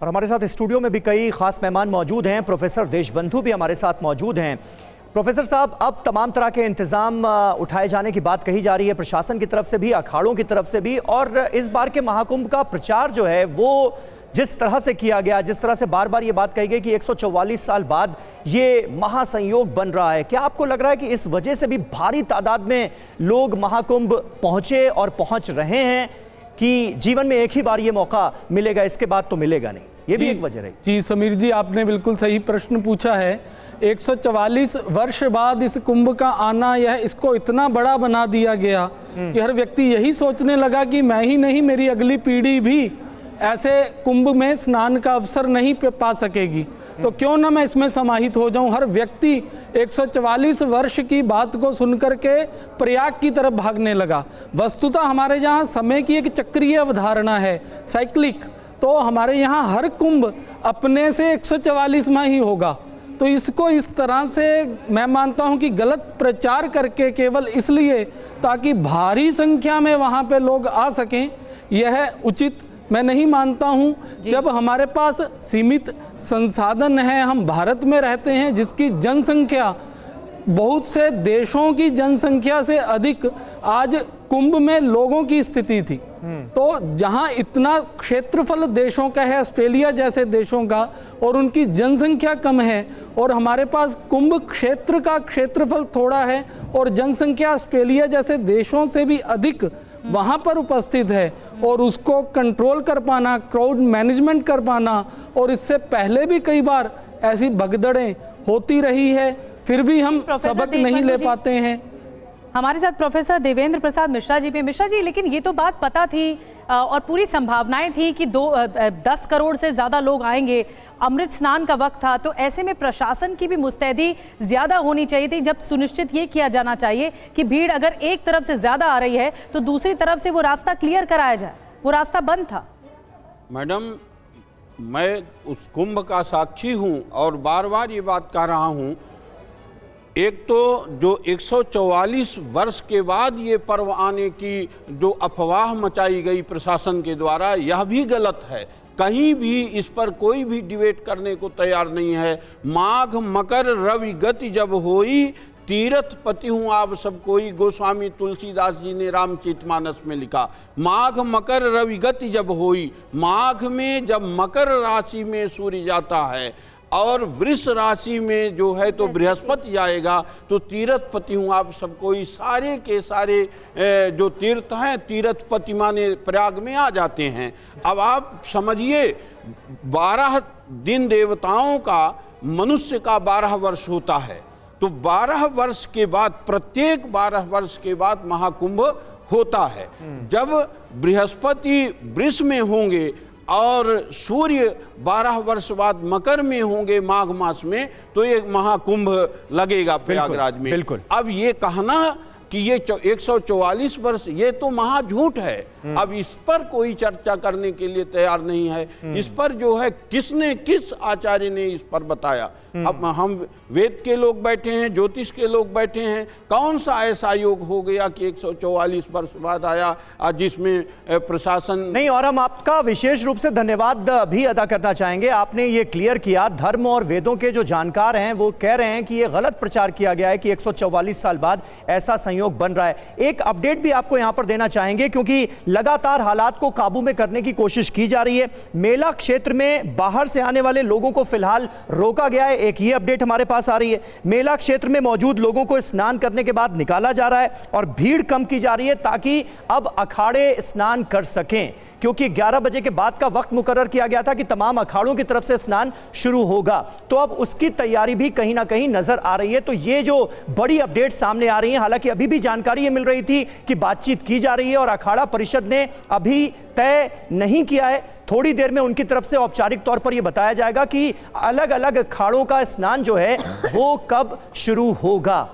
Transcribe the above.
और हमारे साथ स्टूडियो में भी कई खास मेहमान मौजूद हैं। प्रोफेसर देशबंधु भी हमारे साथ मौजूद हैं। प्रोफेसर साहब, अब तमाम तरह के इंतज़ाम उठाए जाने की बात कही जा रही है, प्रशासन की तरफ से भी, अखाड़ों की तरफ से भी। और इस बार के महाकुंभ का प्रचार जो है वो जिस तरह से किया गया, जिस तरह से बार बार ये बात कही गई कि 144 साल बाद ये महासंयोग बन रहा है, क्या आपको लग रहा है कि इस वजह से भी भारी तादाद में लोग महाकुंभ पहुंचे और पहुंच रहे हैं कि जीवन में एक ही बार ये मौका मिलेगा, इसके बाद तो मिलेगा नहीं? ये भी एक वजह रही। जी समीर जी, आपने बिल्कुल सही प्रश्न पूछा है। 144 वर्ष बाद इस कुंभ का आना, यह इसको इतना बड़ा बना दिया गया कि हर व्यक्ति यही सोचने लगा कि मैं ही नहीं, मेरी अगली पीढ़ी भी ऐसे कुंभ में स्नान का अवसर नहीं पा सकेगी, तो क्यों ना मैं इसमें समाहित हो जाऊं। हर व्यक्ति 144 वर्ष की बात को सुनकर के प्रयाग की तरफ भागने लगा। वस्तुतः हमारे यहाँ समय की एक चक्रीय अवधारणा है, साइक्लिक। तो हमारे यहाँ हर कुंभ अपने से 144वां ही होगा। तो इसको इस तरह से मैं मानता हूँ कि गलत प्रचार करके केवल इसलिए ताकि भारी संख्या में वहाँ पे लोग आ सकें, यह उचित मैं नहीं मानता हूँ। जब हमारे पास सीमित संसाधन हैं, हम भारत में रहते हैं जिसकी जनसंख्या बहुत से देशों की जनसंख्या से अधिक आज कुंभ में लोगों की स्थिति थी। तो जहां इतना क्षेत्रफल देशों का है, ऑस्ट्रेलिया जैसे देशों का, और उनकी जनसंख्या कम है, और हमारे पास कुंभ क्षेत्र का क्षेत्रफल थोड़ा है और जनसंख्या ऑस्ट्रेलिया जैसे देशों से भी अधिक वहाँ पर उपस्थित है, और उसको कंट्रोल कर पाना, क्राउड मैनेजमेंट कर पाना, और इससे पहले भी कई बार ऐसी भगदड़ें होती रही है, फिर भी हम सबक नहीं ले पाते हैं। हमारे साथ प्रोफेसर देवेंद्र प्रसाद मिश्रा जी भी। मिश्रा जी, लेकिन ये तो बात पता थी और पूरी संभावनाएं थी कि 10 करोड़ से ज़्यादा लोग आएंगे, अमृत स्नान का वक्त था, तो ऐसे में प्रशासन की भी मुस्तैदी ज़्यादा होनी चाहिए थी। जब सुनिश्चित ये किया जाना चाहिए कि भीड़ अगर एक तरफ से ज़्यादा आ रही है तो दूसरी तरफ से वो रास्ता क्लियर कराया जाए, वो रास्ता बंद था। मैडम, मैं उस कुंभ का साक्षी हूँ और बार बार ये बात कह रहा हूँ। एक तो जो 144 वर्ष के बाद ये पर्व आने की जो अफवाह मचाई गई प्रशासन के द्वारा, यह भी गलत है। कहीं भी इस पर कोई भी डिबेट करने को तैयार नहीं है। माघ मकर रवि गति जब होई, तीरथ पति हूँ आप सब कोई, गोस्वामी तुलसीदास जी ने रामचरितमानस में लिखा। माघ मकर रवि गति जब होई, माघ में जब मकर राशि में सूर्य जाता है और वृष राशि में जो है तो बृहस्पति जाएगा, तो तीर्थपति हूँ आप सब कोई, सारे के सारे जो तीर्थ हैं तीर्थपति माने प्रयाग में आ जाते हैं। अब आप समझिए, 12 दिन देवताओं का मनुष्य का 12 वर्ष होता है, तो 12 वर्ष के बाद, प्रत्येक 12 वर्ष के बाद महाकुंभ होता है। जब बृहस्पति वृष में होंगे और सूर्य 12 वर्ष बाद मकर में होंगे माघ मास में, तो ये महाकुंभ लगेगा प्रयागराज में। बिल्कुल। अब ये कहना कि ये 144 वर्ष, ये तो महाझूठ है। अब इस पर कोई चर्चा करने के लिए तैयार नहीं है। इस पर जो है किसने, किस आचार्य ने इस पर बताया? अब हम वेद के लोग बैठे हैं, ज्योतिष के लोग बैठे हैं, कौन सा ऐसा योग हो गया कि 144 वर्ष बाद आया जिसमें प्रशासन नहीं? और हम आपका विशेष रूप से धन्यवाद भी अदा करना चाहेंगे। आपने ये क्लियर किया, धर्म और वेदों के जो जानकार हैं वो कह रहे हैं कि ये गलत प्रचार किया गया है कि 144 साल बाद ऐसा संयोग बन रहा है। एक अपडेट भी आपको यहां पर देना चाहेंगे क्योंकि लगातार हालात को काबू में करने की कोशिश की जा रही है। मेला क्षेत्र में बाहर से आने वाले लोगों को फिलहाल रोका गया है, एक ये अपडेट हमारे पास आ रही है। मेला क्षेत्र में मौजूद लोगों को स्नान करने के बाद निकाला जा रहा है और भीड़ कम की जा रही है ताकि अब अखाड़े स्नान कर सकें, क्योंकि 11 बजे के बाद का वक्त मुकर्रर किया गया था कि तमाम अखाड़ों की तरफ से स्नान शुरू होगा। तो अब उसकी तैयारी भी कहीं ना कहीं नजर आ रही है। तो ये जो बड़ी अपडेट सामने आ रही है, हालांकि अभी भी जानकारी ये मिल रही थी कि बातचीत की जा रही है और अखाड़ा परिषद ने अभी तय नहीं किया है। थोड़ी देर में उनकी तरफ से औपचारिक तौर पर यह बताया जाएगा कि अलग अलग अखाड़ों का स्नान जो है वो कब शुरू होगा।